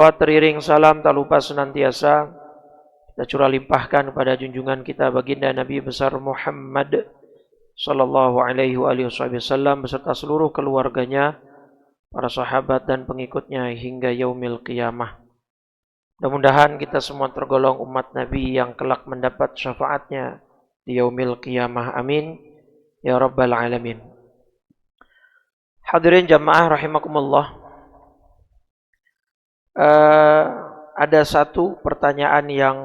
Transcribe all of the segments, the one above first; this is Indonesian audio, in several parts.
Teriring salam tak lupa senantiasa kita curah limpahkan kepada junjungan kita baginda Nabi besar Muhammad sallallahu alaihi wasallam beserta seluruh keluarganya, para sahabat dan pengikutnya hingga yaumil qiyamah. Mudah-mudahan kita semua tergolong umat Nabi yang kelak mendapat syafaatnya di yaumil qiyamah. Amin ya rabbal alamin. Hadirin jamaah rahimakumullah. Ada satu pertanyaan yang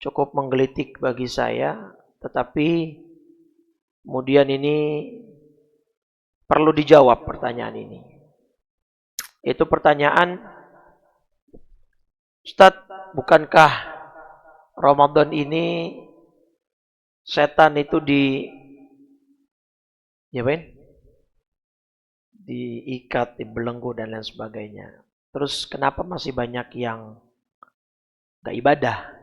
cukup menggelitik bagi saya, tetapi kemudian ini perlu dijawab pertanyaan ini. Itu pertanyaan, Ustadz, bukankah Ramadan ini setan itu diikat, dibelenggu dan lain sebagainya. Terus kenapa masih banyak yang gak ibadah,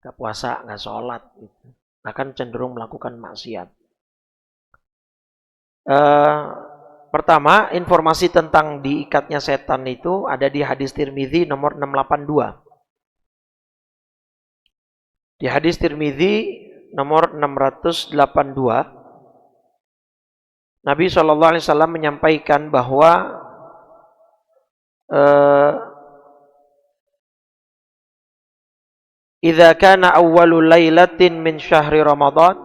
gak puasa, gak sholat, gitu. Bahkan cenderung melakukan maksiat. Pertama, informasi tentang diikatnya setan itu ada di hadis Tirmidzi nomor 682. Di hadis Tirmidzi nomor 682, Nabi SAW menyampaikan bahwa idza kana awwalul lailatin min syahri Ramadan,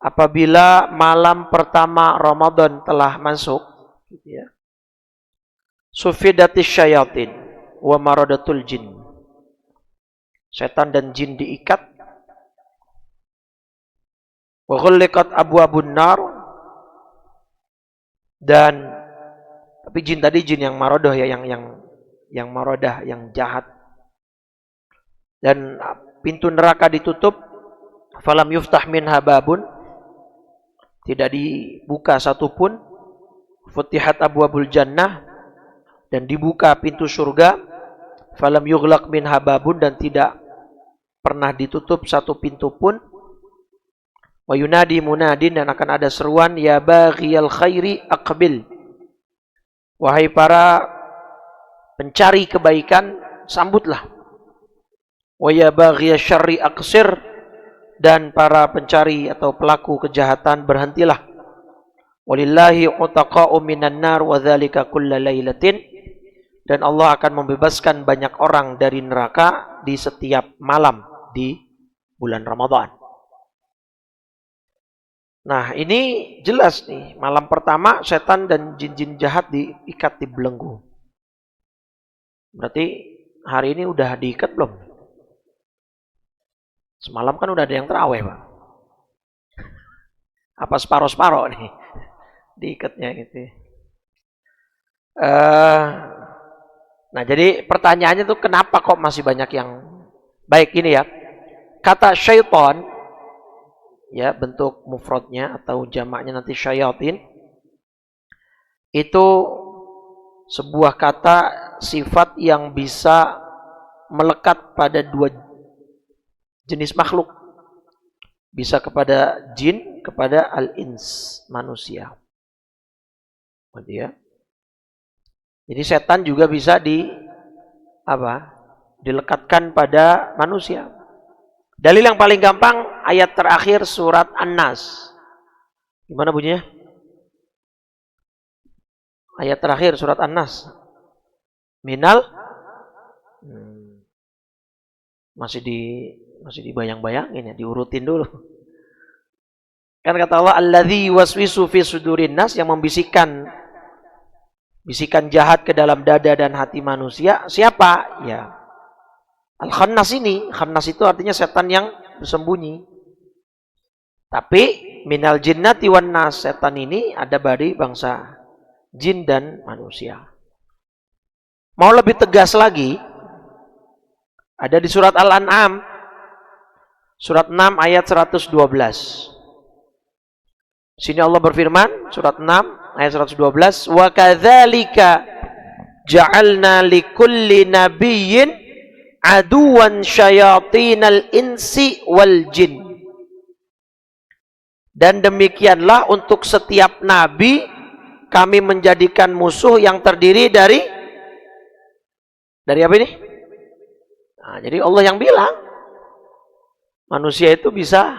apabila malam pertama Ramadan telah masuk, gitu ya, sufidatis syayatin wa maradatul jin, setan dan jin diikat, wa ghulliqat abwabun nar, dan tapi jin tadi jin yang marodah ya, yang marodah, yang jahat. Dan pintu neraka ditutup, falam yuftah minha babun, tidak dibuka satupun, futihat abwabul jannah, dan dibuka pintu surga, falam yughlaq minha babun, dan tidak pernah ditutup satu pintu pun. Wa yunadi munadin, dan akan ada seruan, ya baghiyal khairi aqbil, wahai para pencari kebaikan, sambutlah. Wa ya baghiya syarri aqsir, dan para pencari atau pelaku kejahatan, berhentilah. Walillahi utaqa'u minan nar wa dzalika kulla lailatin, dan Allah akan membebaskan banyak orang dari neraka di setiap malam di bulan Ramadan. Nah, ini jelas nih, malam pertama setan dan jin-jin jahat diikat, dibelenggu. Berarti hari ini udah diikat belum? Semalam kan udah ada yang terawih, Pak. Apa separuh-separuh nih diikatnya gitu. Nah, jadi pertanyaannya tuh kenapa kok masih banyak yang baik ini ya? Kata syaitan, ya, bentuk mufradnya atau jamaknya nanti syayatin, itu sebuah kata sifat yang bisa melekat pada dua jenis makhluk, bisa kepada jin, kepada al-ins, manusia. Ya. Jadi setan juga bisa dilekatkan pada manusia. Dalil yang paling gampang ayat terakhir surat An-Nas. Gimana bunyinya? Ayat terakhir surat An-Nas. Minal masih dibayang-bayangin ya, diurutin dulu. Kan kata Allah, alladzi waswisu fi sudurin nas, yang membisikkan bisikan jahat ke dalam dada dan hati manusia. Siapa? Ya, Al-Khannas ini. Khannas itu artinya setan yang bersembunyi. Tapi minal jinnati wan nas, setan ini ada dari bangsa jin dan manusia. Mau lebih tegas lagi, ada di surat Al-An'am, surat 6 ayat 112. Sini Allah berfirman, surat 6 ayat 112, wa kadzalika ja'alna likulli nabiyyin aduwan syayatinal insi wal jin. Dan demikianlah untuk setiap nabi kami menjadikan musuh yang terdiri dari Dari apa ini? Nah, jadi Allah yang bilang manusia itu bisa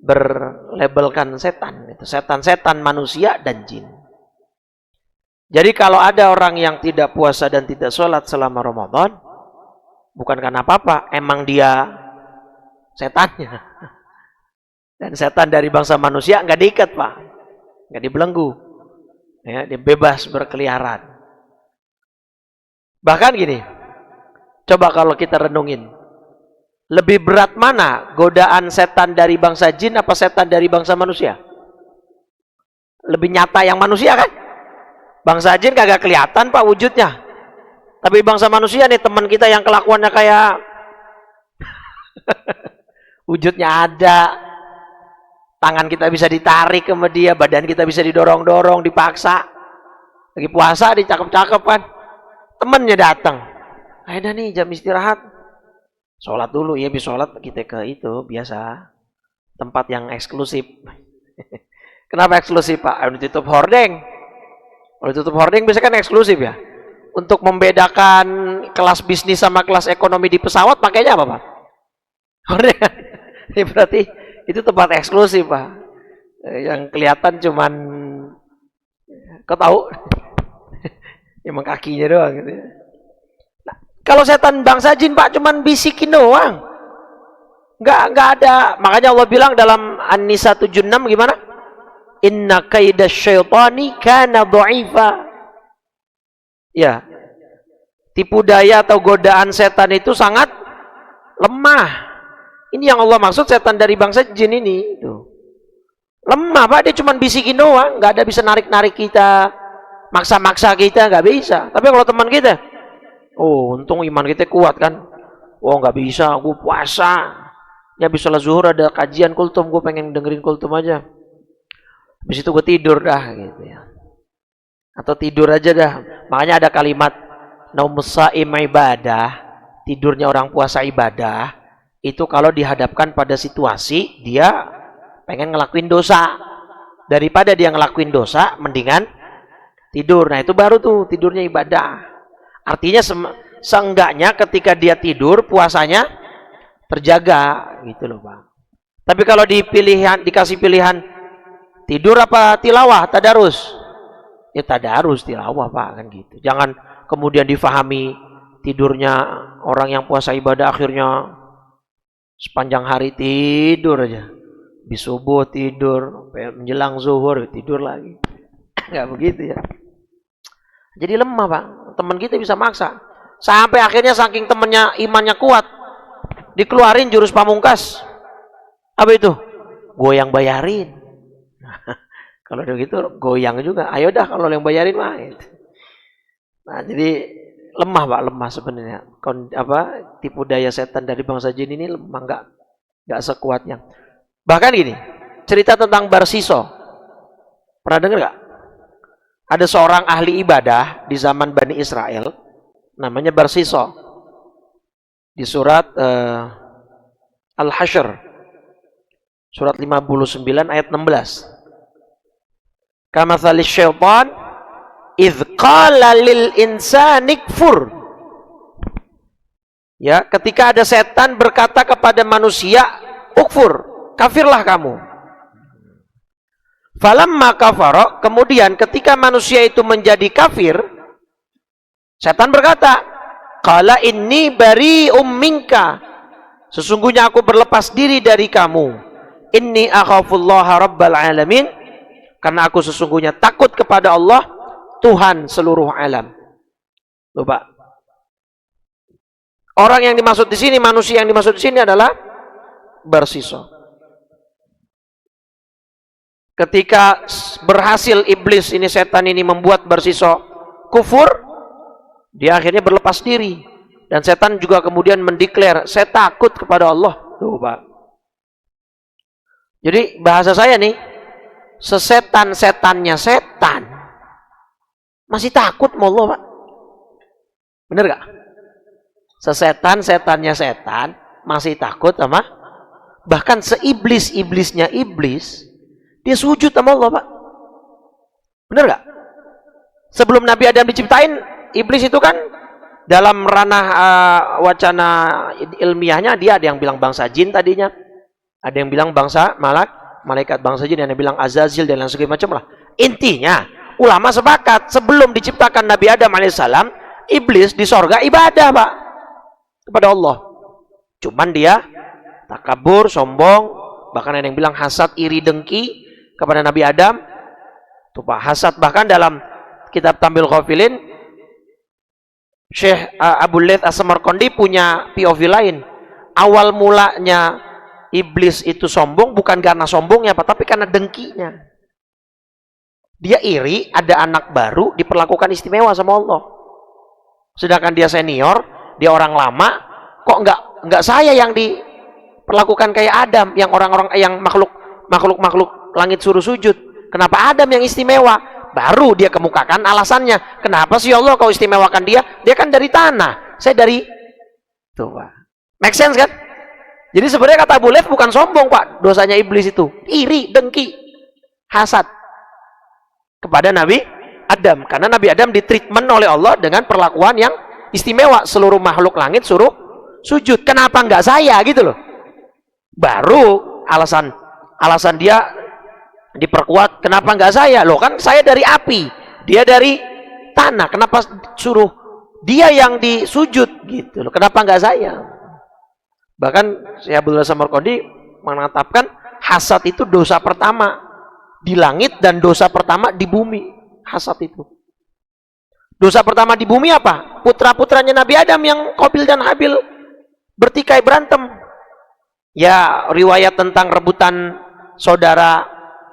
berlabelkan setan. Itu setan-setan manusia dan jin. Jadi kalau ada orang yang tidak puasa dan tidak sholat selama Ramadan, bukan karena apa-apa, emang dia setannya. Dan setan dari bangsa manusia nggak diikat, Pak. Nggak dibelenggu. Ya, dia bebas berkeliaran. Bahkan gini, coba kalau kita renungin, lebih berat mana godaan setan dari bangsa jin apa setan dari bangsa manusia? Lebih nyata yang manusia kan? Bangsa jin kagak kelihatan Pak wujudnya. Tapi bangsa manusia nih teman kita yang kelakuannya kayak wujudnya ada. Tangan kita bisa ditarik sama dia, badan kita bisa didorong-dorong, dipaksa. Lagi puasa dicakep-cakep kan. Temennya datang. Ayo nih jam istirahat. Sholat dulu, ya habis sholat kita ke itu biasa tempat yang eksklusif. Kenapa eksklusif Pak? Udah tutup hordeng. Udah tutup hordeng biasanya kan eksklusif ya. Untuk membedakan kelas bisnis sama kelas ekonomi di pesawat pakainya apa Pak? Hordeng. Ini berarti itu tempat eksklusif Pak. Yang kelihatan cuman kau tahu? Emang kakinya doang gitu ya. Nah, kalau setan bangsa jin Pak cuman bisikin doang. Enggak ada. Makanya Allah bilang dalam An-Nisa 76 gimana? Inna kaidasyaitani kana dha'ifa. Ya. Tipu daya atau godaan setan itu sangat lemah. Ini yang Allah maksud setan dari bangsa jin ini itu. Lemah Pak, dia cuman bisikin doang, enggak ada bisa narik-narik kita. Maksa-maksa kita nggak bisa. Tapi kalau teman kita, oh untung iman kita kuat kan. Oh nggak bisa, gue puasa. Ya habis sholat zuhur ada kajian kultum, gue pengen dengerin kultum aja. Habis itu gue tidur dah gitu ya. Atau tidur aja dah. Makanya ada kalimat naumus shaim ibadah, tidurnya orang puasa ibadah. Itu kalau dihadapkan pada situasi dia pengen ngelakuin dosa. Daripada dia ngelakuin dosa, mendingan tidur. Nah itu baru tuh tidurnya ibadah. Artinya seenggaknya ketika dia tidur puasanya terjaga gitu loh Pak. Tapi kalau dikasih pilihan tidur apa tilawah, tadarus, ya tadarus tilawah Pak kan gitu. Jangan kemudian difahami tidurnya orang yang puasa ibadah akhirnya sepanjang hari tidur aja. Di subuh tidur, menjelang zuhur tidur lagi. Nggak begitu ya. Jadi lemah Pak. Teman kita bisa maksa. Sampai akhirnya saking temennya imannya kuat, dikeluarin jurus pamungkas. Apa itu? Goyang bayarin. Kalau begitu goyang juga. Ayo dah kalau yang bayarin mah. Nah jadi lemah Pak, lemah sebenarnya. Tipu daya setan dari bangsa jin ini lemah, nggak sekuatnya. Bahkan gini, cerita tentang Barsiso. Pernah dengar nggak? Ada seorang ahli ibadah di zaman Bani Israel, namanya Barsiso. Di surat Al-Hasyr, surat 59 ayat 16. Kamathalis syaitan idh qala lil insani kfur. Ya, ketika ada setan berkata kepada manusia, ukfur, kafirlah kamu. Falamma kafara, kemudian ketika manusia itu menjadi kafir, setan berkata, qala inni bari'um minka, sesungguhnya aku berlepas diri dari kamu. Inni akhafullaha rabbal alamin, karena aku sesungguhnya takut kepada Allah, Tuhan seluruh alam. Lupa. Orang yang dimaksud di sini, manusia yang dimaksud di sini adalah Barsiso. Ketika berhasil iblis ini, setan ini membuat Barsiso kufur, dia akhirnya berlepas diri. Dan setan juga kemudian mendeklar, saya takut kepada Allah. Tuh Pak. Jadi bahasa saya nih, sesetan-setannya setan masih takut sama Allah Pak. Bener gak? Sesetan-setannya setan masih takut sama, bahkan seiblis-iblisnya iblis, dia sujud sama Allah Pak. Bener gak? Sebelum Nabi Adam diciptain, iblis itu kan dalam ranah wacana ilmiahnya dia ada yang bilang bangsa jin tadinya, ada yang bilang bangsa malaikat, bangsa jin, yang bilang Azazil dan lain sebagainya macam lah. Intinya ulama sepakat sebelum diciptakan Nabi Adam alaihissalam, iblis di sorga ibadah Pak kepada Allah. Cuman dia takabur, sombong, bahkan ada yang bilang hasad, iri, dengki kepada Nabi Adam. Tuh Pak, hasad. Bahkan dalam kitab Tambil Ghafilin, Syekh Abu Laith As-Samarqandi punya POV lain. Awal mulanya iblis itu sombong bukan karena sombongnya Pak, tapi karena dengkinya. Dia iri ada anak baru diperlakukan istimewa sama Allah. Sedangkan dia senior, dia orang lama, kok enggak saya yang diperlakukan kayak Adam, yang orang-orang yang makhluk langit suruh sujud. Kenapa Adam yang istimewa? Baru dia kemukakan alasannya. Kenapa sih Allah kau istimewakan dia? Dia kan dari tanah, saya dari tuh Pak. Make sense kan? Jadi sebenarnya kata Abu Laith bukan sombong Pak, dosanya iblis itu iri, dengki, hasad kepada Nabi Adam. Karena Nabi Adam ditreatment oleh Allah dengan perlakuan yang istimewa. Seluruh makhluk langit suruh sujud. Kenapa enggak saya gitu loh? Baru alasan dia diperkuat, kenapa enggak saya? Loh kan saya dari api, dia dari tanah, kenapa suruh dia yang disujud gitu loh, kenapa enggak saya? Bahkan Syekh Abdul Samarqandi mengatakan hasad itu dosa pertama di langit dan dosa pertama di bumi. Hasad itu dosa pertama di bumi apa? Putra-putranya Nabi Adam yang Qabil dan Habil bertikai berantem. Ya, riwayat tentang rebutan saudara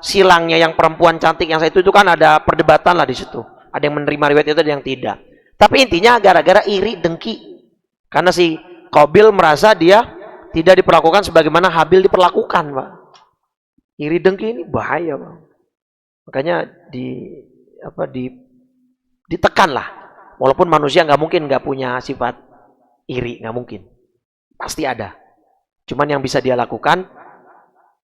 silangnya yang perempuan cantik yang saya itu kan ada perdebatan lah di situ. Ada yang menerima riwayat itu, ada yang tidak. Tapi intinya gara-gara iri, dengki. Karena si Qabil merasa dia tidak diperlakukan sebagaimana Habil diperlakukan, Pak. Iri dengki ini bahaya, Pak. Makanya ditekan lah. Walaupun manusia nggak mungkin nggak punya sifat iri, nggak mungkin. Pasti ada. Cuman yang bisa dia lakukan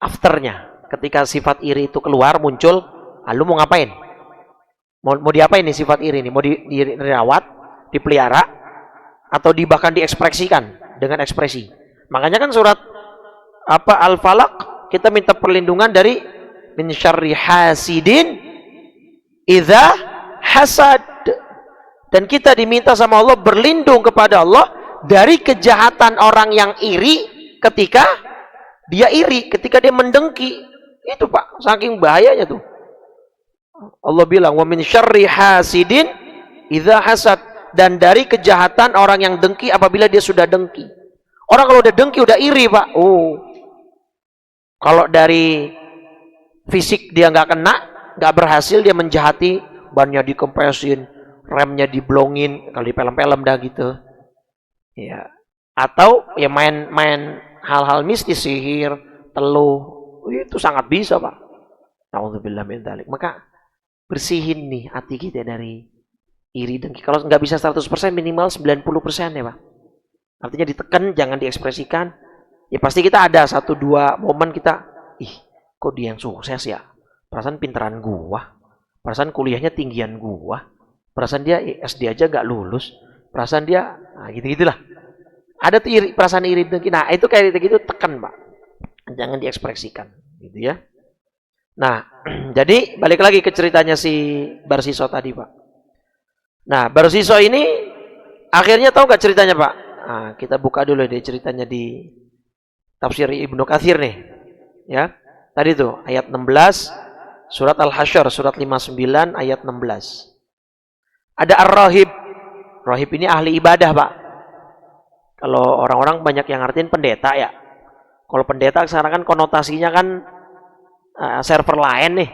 afternya. Ketika sifat iri itu keluar, muncul, lu mau ngapain? Mau diapain nih sifat iri ini? Mau dirawat, dipelihara, atau bahkan diekspresikan dengan ekspresi. Makanya kan surat Al-Falaq kita minta perlindungan dari min syarri hasidin idza hasad. Dan kita diminta sama Allah berlindung kepada Allah dari kejahatan orang yang iri ketika dia iri, ketika dia mendengki. Itu Pak, saking bahayanya tuh. Allah bilang wa min syarri hasidin idza hasad, dan dari kejahatan orang yang dengki apabila dia sudah dengki. Orang kalau udah dengki udah iri Pak. Kalau dari fisik dia nggak kena, nggak berhasil, dia menjahati, bannya dikempesin, remnya diblongin, kalau di film-film dah gitu. Ya. Atau ya main hal-hal mistis, sihir, teluh. Itu sangat bisa Pak. Nauzubillah min dzalik. Maka bersihin nih hati kita dari iri dengki. Kalau nggak bisa 100%, minimal 90% ya Pak. Artinya ditekan, jangan diekspresikan. Ya pasti kita ada 1-2 momen kita, kok dia yang sukses ya? Perasaan pinteran gua. Perasaan kuliahnya tinggian gua. Perasaan dia SD aja nggak lulus. Perasaan dia, gitu-gitulah. Ada tuh perasaan iri dengki. Nah itu kayak gitu tekan Pak. Jangan diekspresikan, gitu ya. Nah, jadi balik lagi ke ceritanya si Barsiso tadi, Pak. Nah, Barsiso ini akhirnya tahu nggak ceritanya, Pak? Nah, kita buka dulu deh ceritanya di tafsir Ibnu Katsir nih, ya. Tadi tuh ayat 16 surat Al-Hasyr, surat 59 ayat 16. Ada ar-rahib. Rahib ini ahli ibadah, Pak. Kalau orang-orang banyak yang ngertiin pendeta ya. Kalau pendeta sekarang kan konotasinya kan server lain nih.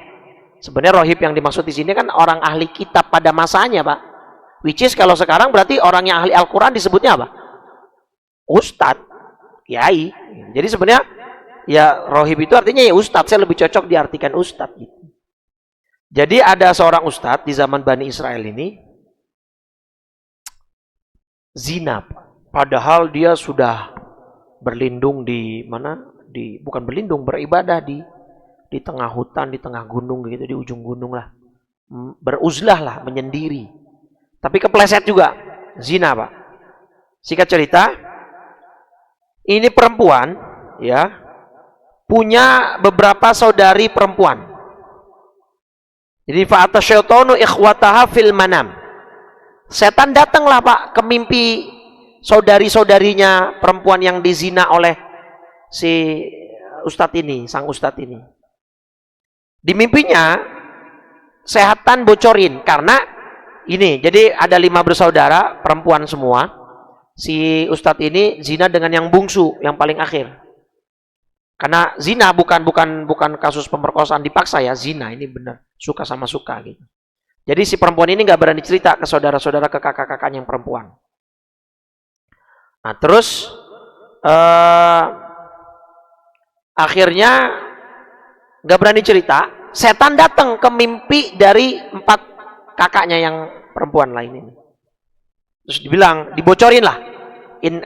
Sebenarnya rohib yang dimaksud di sini kan orang ahli kitab pada masanya, Pak. Which is kalau sekarang berarti orang yang ahli Al-Quran disebutnya apa? Ustadz, kiai. Jadi sebenarnya ya rohib itu artinya ya ustadz. Saya lebih cocok diartikan ustadz gitu. Jadi ada seorang ustadz di zaman Bani Israel ini zina, padahal dia sudah berlindung di mana? Bukan berlindung, beribadah di tengah hutan, di tengah gunung gitu, di ujung gunung lah. Beruzlah lah, menyendiri. Tapi kepleset juga, zina Pak. Singkat cerita, ini perempuan ya punya beberapa saudari perempuan. Jadi fa'ata syaitanu ikhwataha fil manam. Setan datanglah Pak ke mimpi saudari-saudarinya perempuan yang dizina oleh si ustadz ini, sang ustadz ini. Di mimpinya setan bocorin karena ini, jadi ada 5 bersaudara perempuan semua. Si ustadz ini zina dengan yang bungsu, yang paling akhir. Karena zina bukan kasus pemerkosaan dipaksa ya, zina ini benar, suka sama suka gitu. Jadi si perempuan ini nggak berani cerita ke saudara-saudara, ke kakak-kakaknya yang perempuan. Nah terus akhirnya nggak berani cerita, setan datang ke mimpi dari 4 kakaknya yang perempuan lain ini. Terus dibilang, dibocorin lah.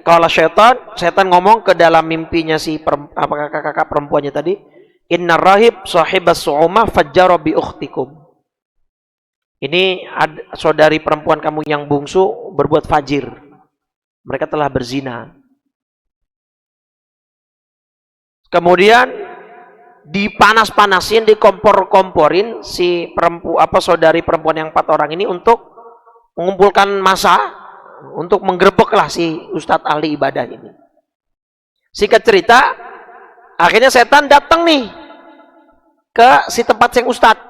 Kalau setan ngomong ke dalam mimpinya si kakak perempuannya tadi, inna rahib sahibas su'umah fajjara bi ukhtikum. Ini saudari perempuan kamu yang bungsu berbuat fajir. Mereka telah berzina. Kemudian dipanas-panasin, dikompor-komporin si saudari perempuan yang 4 orang ini untuk mengumpulkan massa untuk menggerebeklah si ustadz ahli ibadah ini. Singkat cerita, akhirnya setan datang nih ke si tempat sang ustadz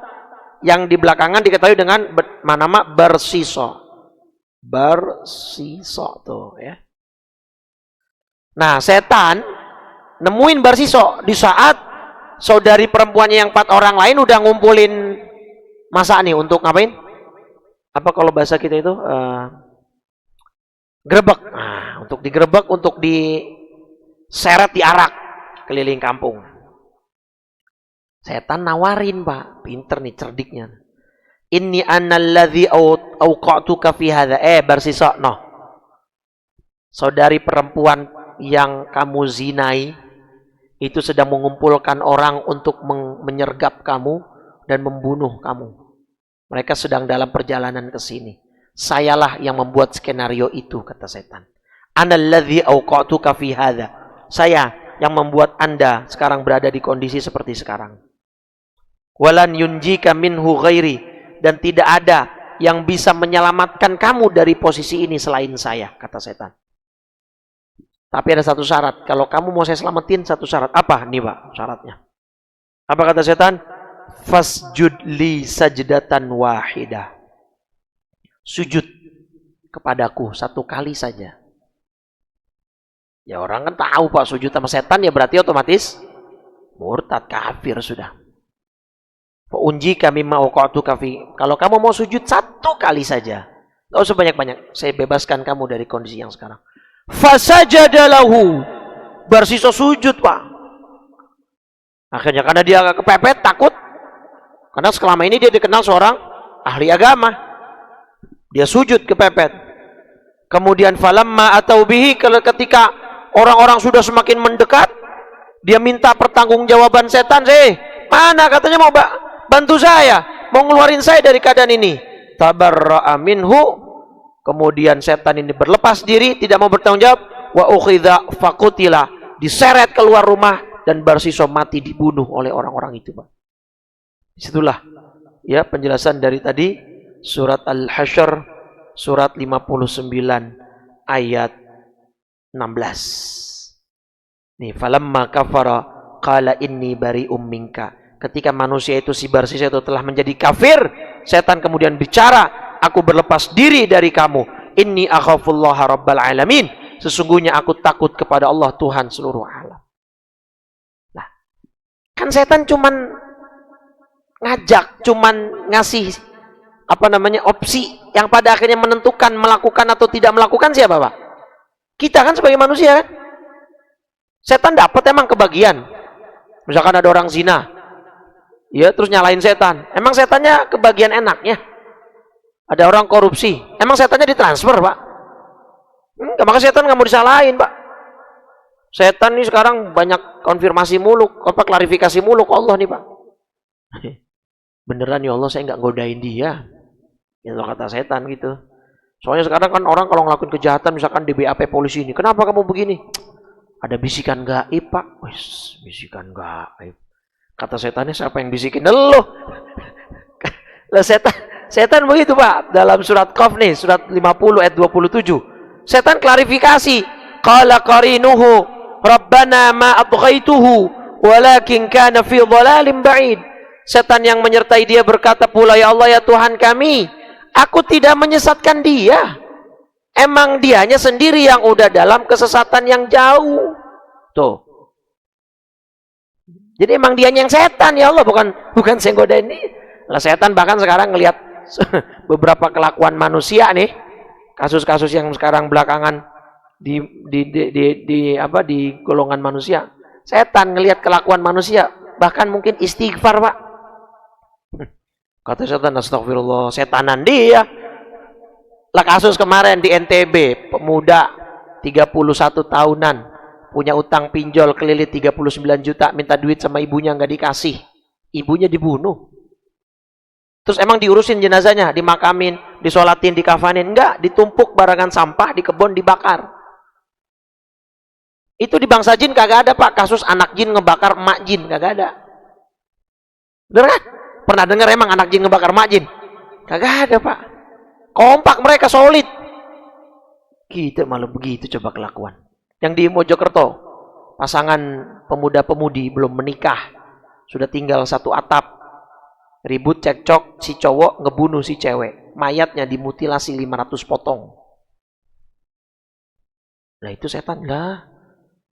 yang di belakangan diketahui dengan nama Barsiso. Barsiso tuh ya. Nah, setan nemuin Barsiso di saat saudari perempuannya yang 4 orang lain udah ngumpulin masa nih untuk ngapain? Apa kalau bahasa kita itu? Grebek. Nah, untuk digerebek, untuk diseret, diarak keliling kampung. Setan nawarin Pak, pinter nih, cerdiknya. Inni analladzi awqa'tuka fi hadza. Barsiso, no. Saudari perempuan yang kamu zinai itu sedang mengumpulkan orang untuk menyergap kamu dan membunuh kamu. Mereka sedang dalam perjalanan ke sini. Sayalah yang membuat skenario itu, kata setan. Analladzi awqa'tuka fi hadza. Saya yang membuat Anda sekarang berada di kondisi seperti sekarang. Walan yunjika minhu ghairi, dan tidak ada yang bisa menyelamatkan kamu dari posisi ini selain saya, kata setan. Tapi ada satu syarat, kalau kamu mau saya selamatin, satu syarat. Apa nih Pak syaratnya? Apa kata setan? Fasjud li sajdatan wahidah. Sujud kepadaku 1 kali saja. Ya orang kan tahu Pak, sujud sama setan ya berarti otomatis murtad, kafir sudah. Unji kami mau kafi. Kalau kamu mau sujud 1 kali saja, nggak usah banyak-banyak, saya bebaskan kamu dari kondisi yang sekarang. Fasajadalahu. Barsiso sujud Pak. Akhirnya karena dia kepepet, takut, karena selama ini dia dikenal seorang ahli agama. Dia sujud kepepet. Kemudian falamma atau bihi, ketika orang-orang sudah semakin mendekat, dia minta pertanggungjawaban setan. Mana katanya mau bantu saya, mau ngeluarin saya dari keadaan ini. Tabarra'a minhu. Kemudian setan ini berlepas diri, tidak mau bertanggung jawab. Wa ukhidha faqutila. Diseret keluar rumah dan Barsiso mati dibunuh oleh orang-orang itu, Pak. Disitulah ya penjelasan dari tadi. Surat Al-Hasyr, surat 59, ayat 16. Nih, falamma kafara qala inni bari'um minka. Ketika manusia itu, si Barsiso itu telah menjadi kafir, setan kemudian bicara, aku berlepas diri dari kamu. Inni akhafullaha rabbal alamin. Sesungguhnya aku takut kepada Allah, Tuhan seluruh alam. Nah, kan setan cuman ngajak, cuman ngasih opsi yang pada akhirnya menentukan melakukan atau tidak melakukan siapa Pak? Kita kan sebagai manusia kan. Setan dapat emang kebagian. Misalkan ada orang zina, ya terus nyalain setan. Emang setannya kebagian enaknya? Ada orang korupsi, emang setannya ditransfer Pak? Enggak, maka setan nggak mau disalahin Pak. Setan nih sekarang banyak konfirmasi muluk, klarifikasi muluk Allah nih Pak. Beneran ya Allah saya nggak godain dia. Itu kata setan gitu. Soalnya sekarang kan orang kalau ngelakuin kejahatan, misalkan di BAP polisi ini, kenapa kamu begini? Ada bisikan gaib, Pak. Wis, bisikan gaib. Kata setannya, siapa yang bisikin? Loh. Lah setan begitu, Pak. Dalam surat Qaf nih, surat 50 ayat 27. Setan klarifikasi. Qala qarinuhu, Rabbana ma atghaituhu, walakin kana fi dhalalin ba'id. Setan yang menyertai dia berkata pula, ya Allah, ya Tuhan kami, aku tidak menyesatkan dia. Emang dianya sendiri yang udah dalam kesesatan yang jauh. Tuh. Jadi emang dianya yang setan, ya Allah, bukan saya godain dia. Lah setan bahkan sekarang ngelihat beberapa kelakuan manusia nih, kasus-kasus yang sekarang belakangan di golongan manusia. Setan ngelihat kelakuan manusia, bahkan mungkin istighfar, Pak. Kata setan, astagfirullah, setanan dia. Lah kasus kemarin di NTB, pemuda 31 tahunan, punya utang pinjol kelilit 39 juta, minta duit sama ibunya nggak dikasih. Ibunya dibunuh. Terus emang diurusin jenazahnya, dimakamin, disolatin, dikafanin? Enggak, ditumpuk barangan sampah, di kebun, dibakar. Itu di bangsa jin kagak ada, Pak, kasus anak jin ngebakar emak jin, kagak ada. Bener kan? Pernah dengar emang anak jin ngebakar emak jin? Kagak ada, Pak. Kompak mereka, solid. Kita malah begitu coba kelakuan. Yang di Mojokerto, pasangan pemuda-pemudi belum menikah, sudah tinggal satu atap. Ribut cekcok, si cowok ngebunuh si cewek. Mayatnya dimutilasi 500 potong. Nah itu setan lah.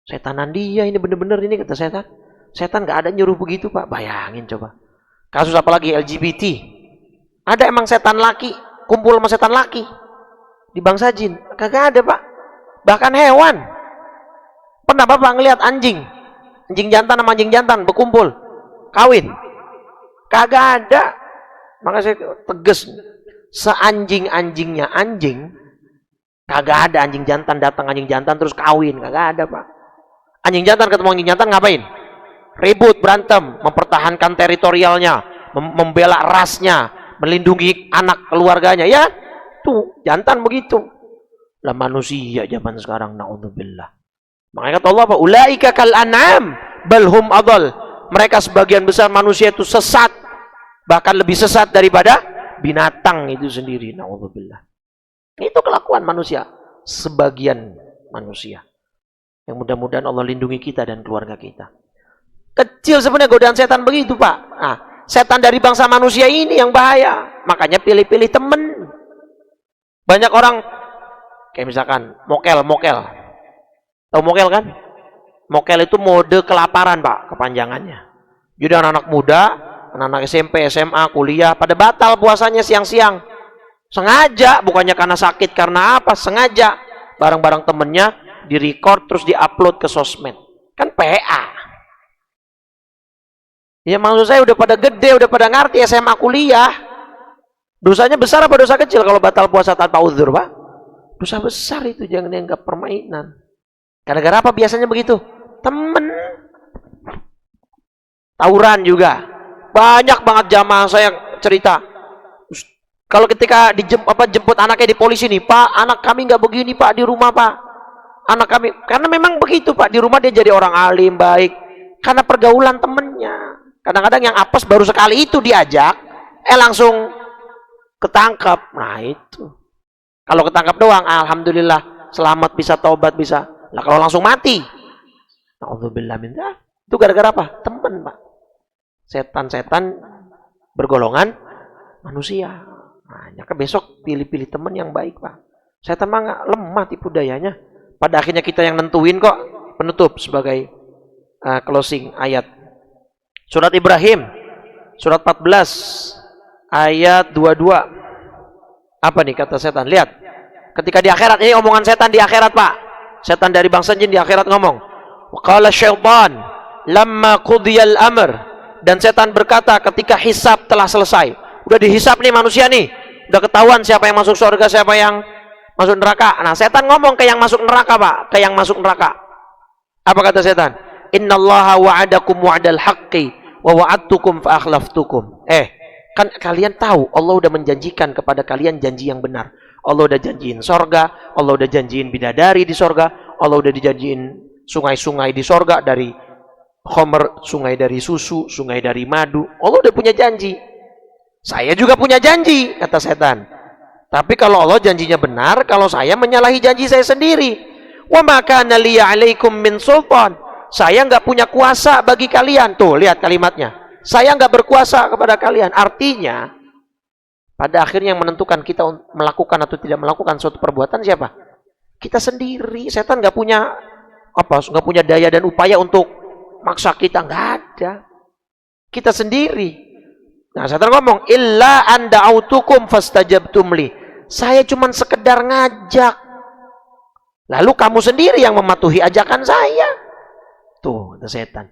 Setanan dia ini bener-bener ini, kata setan. Setan gak ada nyuruh begitu, Pak. Bayangin coba. Kasus apalagi LGBT. Ada emang setan laki kumpul sama setan laki di bangsa jin? Kagak ada, Pak. Bahkan hewan. Pernah Bapak ngelihat anjing jantan sama anjing jantan berkumpul kawin? Kagak ada. Maka saya tegas, seanjing-anjingnya anjing, kagak ada anjing jantan datang anjing jantan terus kawin, kagak ada, Pak. Anjing jantan ketemu anjing jantan ngapain? Ribut, berantem, mempertahankan teritorialnya, membela rasnya, melindungi anak keluarganya. Ya, tuh jantan begitu. Lah manusia zaman sekarang, naudzubillah. Makanya kata Allah apa? Ulaika kal an'am bal hum adall. Mereka sebagian besar manusia itu sesat, bahkan lebih sesat daripada binatang itu sendiri. Naudzubillah. Itu kelakuan manusia, sebagian manusia. Yang mudah-mudahan Allah lindungi kita dan keluarga kita. Kecil sebenarnya godaan setan begitu, Pak. Nah, setan dari bangsa manusia ini yang bahaya. Makanya pilih-pilih temen. Banyak orang kayak misalkan mokel. Tahu mokel kan? Mokel itu mode kelaparan, Pak, kepanjangannya. Jadi anak-anak muda, anak-anak SMP, SMA, kuliah, pada batal puasanya siang-siang. Sengaja, bukannya karena sakit, karena apa? Sengaja. Bareng-bareng temennya, di-record, terus di-upload ke sosmed. Kan PA. Ya maksud saya udah pada gede, udah pada ngerti SMA, kuliah. Dosanya besar apa dosa kecil kalau batal puasa tanpa uzur, Pak? Dosa besar itu, jangan dianggap permainan. Gara-gara apa biasanya begitu? Temen. Tawuran juga. Banyak banget jamaah saya cerita. Kalau ketika jemput anaknya di polisi nih, Pak, anak kami nggak begini, Pak, di rumah, Pak. Anak kami, karena memang begitu, Pak, di rumah dia jadi orang alim, baik. Karena pergaulan temennya. Kadang-kadang yang apes baru sekali itu diajak, langsung ketangkap. Nah itu. Kalau ketangkap doang, alhamdulillah, selamat, bisa taubat, bisa. Lah kalau langsung mati, naudzubillah min dzalik. Itu gara-gara apa? Temen, Pak. Setan-setan bergolongan manusia. Nah, nyaka besok pilih-pilih teman yang baik, Pak. Setan mah nggak lemah tipu dayanya. Pada akhirnya kita yang nentuin kok. Penutup sebagai closing ayat. Surat Ibrahim, surat 14, ayat 22. Apa nih kata setan? Lihat. Ketika di akhirat, ini omongan setan di akhirat, Pak. Setan dari bangsa jin di akhirat ngomong. Qala syaitan lamma qudiyal amr. Dan setan berkata ketika hisab telah selesai. Udah dihisab nih manusia nih. Udah ketahuan siapa yang masuk surga, siapa yang masuk neraka. Nah, setan ngomong ke yang masuk neraka, Pak. Ke yang masuk neraka. Apa kata setan? Innallaha wa'adakum wa'dal haqqi wa wa'adtukum fa akhlaftukum. Kan kalian tahu Allah udah menjanjikan kepada kalian janji yang benar. Allah udah janjiin sorga, Allah udah janjiin bidadari di sorga, Allah udah dijanjiin sungai-sungai di sorga dari khomer, sungai dari susu, sungai dari madu. Allah udah punya janji. Saya juga punya janji, kata setan. Tapi kalau Allah janjinya benar, kalau saya menyalahi janji saya sendiri. Wa ma kana liya 'alaikum min sultan. Saya nggak punya kuasa bagi kalian. Tuh, lihat kalimatnya. Saya nggak berkuasa kepada kalian. Artinya, pada akhirnya yang menentukan kita melakukan atau tidak melakukan suatu perbuatan siapa? Kita sendiri. Setan nggak punya nggak punya daya dan upaya untuk maksa kita, nggak ada. Kita sendiri. Nah, setan ngomong, illa an da'autukum fastajabtum li. Saya cuma sekedar ngajak. Lalu kamu sendiri yang mematuhi ajakan saya. Tuh, kata setan.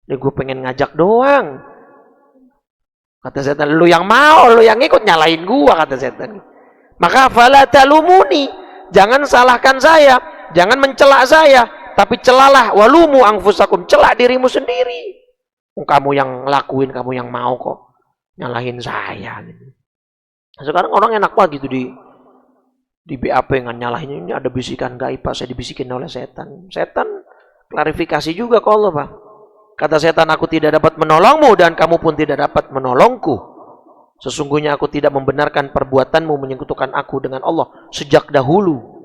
Ini gue pengen ngajak doang. Kata setan, lu yang mau, lu yang ikut nyalain gue, kata setan. Maka fala talumuni. Jangan salahkan saya, jangan mencela saya, tapi celalah walumu anfusakum, celak dirimu sendiri. Kamu yang lakuin, kamu yang mau kok nyalahin saya. Sekarang orang enak banget gitu di BAP nggak nyalahin. Ini ada bisikan gaib, Pak, saya dibisikin oleh setan. Setan klarifikasi juga ke Allah, Pak. Kata setan, aku tidak dapat menolongmu dan kamu pun tidak dapat menolongku. Sesungguhnya aku tidak membenarkan perbuatanmu menyekutukan aku dengan Allah sejak dahulu.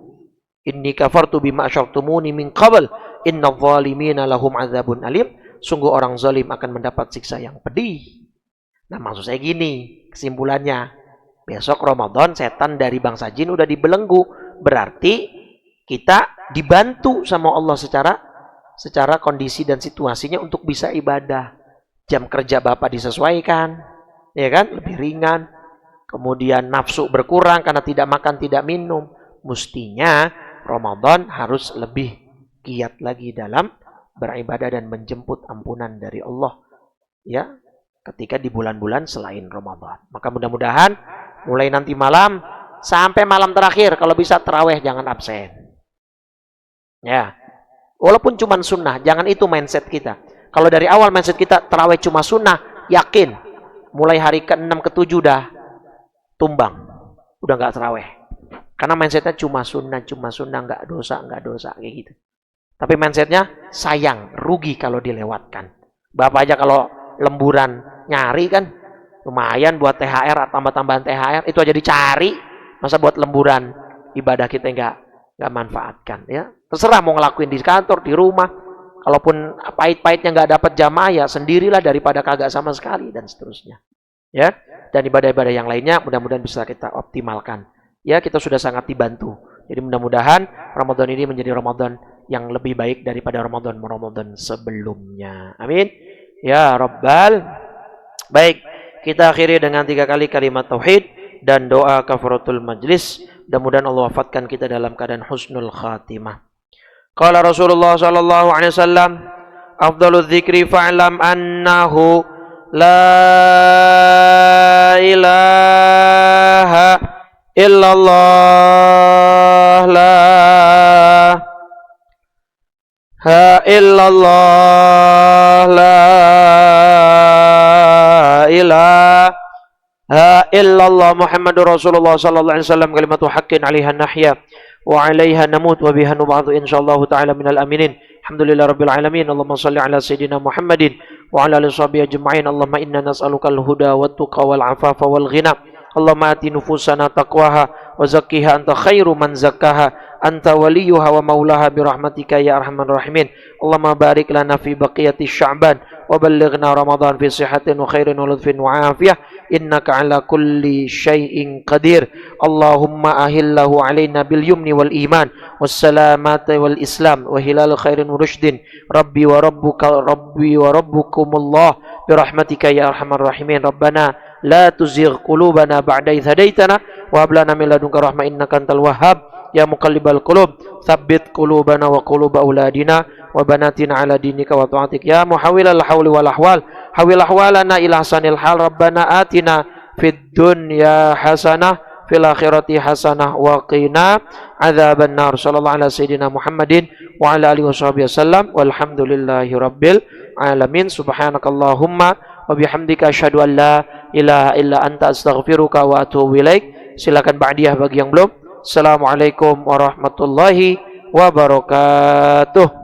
Inni kafartu bima asyraktumuni min qabl innadh dhalimina lahum adzabun alim. Sungguh orang zalim akan mendapat siksa yang pedih. Nah, maksud saya gini, kesimpulannya. Besok Ramadan setan dari bangsa jin udah dibelenggu. Berarti kita dibantu sama Allah secara kondisi dan situasinya untuk bisa ibadah. Jam kerja Bapak disesuaikan, ya kan? Lebih ringan. Kemudian nafsu berkurang karena tidak makan, tidak minum. Mestinya Ramadan harus lebih giat lagi dalam beribadah dan menjemput ampunan dari Allah. Ya, ketika di bulan-bulan selain Ramadan. Maka mudah-mudahan mulai nanti malam sampai malam terakhir kalau bisa tarawih jangan absen. Ya. Walaupun cuma sunnah, jangan itu mindset kita. Kalau dari awal mindset kita tarawih cuma sunnah, yakin mulai hari ke-6 ke-7 udah tumbang. Udah enggak tarawih. Karena mindsetnya cuma sunnah, enggak dosa kayak gitu. Tapi mindsetnya sayang, rugi kalau dilewatkan. Bapak aja kalau lemburan nyari kan lumayan buat THR, tambah-tambahan THR itu aja dicari, masa buat lemburan ibadah kita enggak manfaatkan, ya. Terserah mau ngelakuin di kantor, di rumah. Kalaupun pahit-pahitnya enggak dapat jamaah, ya sendirilah daripada kagak sama sekali dan seterusnya. Ya. Dan ibadah-ibadah yang lainnya mudah-mudahan bisa kita optimalkan. Ya, kita sudah sangat dibantu. Jadi mudah-mudahan Ramadan ini menjadi Ramadan yang lebih baik daripada Ramadan sebelumnya. Amin. Ya Rabbal. Baik, kita akhiri dengan 3 kali kalimat tauhid dan doa kafaratul majlis. Mudah-mudahan Allah wafatkan kita dalam keadaan husnul khatimah. Qala Rasulullah sallallahu alaihi wasallam, afdhaludz dzikri fa'lam annahu la ilaha illallah, la illallah, la ilaha illallah Muhammadur Rasulullah sallallahu alaihi wasallam, kalimatu haqqin 'alaiha nahya wa 'alaiha namut wa biha nub'atsu insyaallah ta'ala minal aminin. Alhamdulillah rabbil alamin. Allahumma shalli ala sayidina Muhammadin wa ala alihi washabihi ajma'in. Allahumma inna nas'alukal huda wat tuqa wal 'afafa wal ghina. Allahumma ati nufusana taqwaha wa zakkiha anta khairu man zakkaha anta waliyuha wa maulaha birahmatika ya arhamar rahimin. Allahumma barik lana fi baqiyati sya'ban wa ballighna ramadan fi sihatin wa khairin wa lutfin wa afiyah innaka ala kulli syai'in qadir. Allahumma ahillahu alaina bil yumni wal iman was salamati wal islam wa hilal khairin wa rushdin. Rabbi wa rabbukumullah birahmatika ya arhamar rahimin. Rabbana la tuzigh qulubana ba'da idh hadaitana wa hab lana min ladunka rahmah innaka antal wahhab ya muqallibal qulub tsabbit qulubana wa qulub auladina wa banatina ala dinika wa ta'atik ya muhawwilal hauli wal ahwal hawil ahwalana ila hasanil hal. Rabbana atina fid dunya hasanah fil akhirati hasanah wa qina adzaban nar. Sallallahu ala sayidina Muhammadin wa ala alihi washabihi wasallam walhamdulillahi rabbil alamin. Subhanakallahumma wa bihamdika asyhadu an la ilaha illa anta astaghfiruka wa atubu ilaik. Silakan ba'diyah bagi yang belum. Assalamualaikum warahmatullahi wabarakatuh.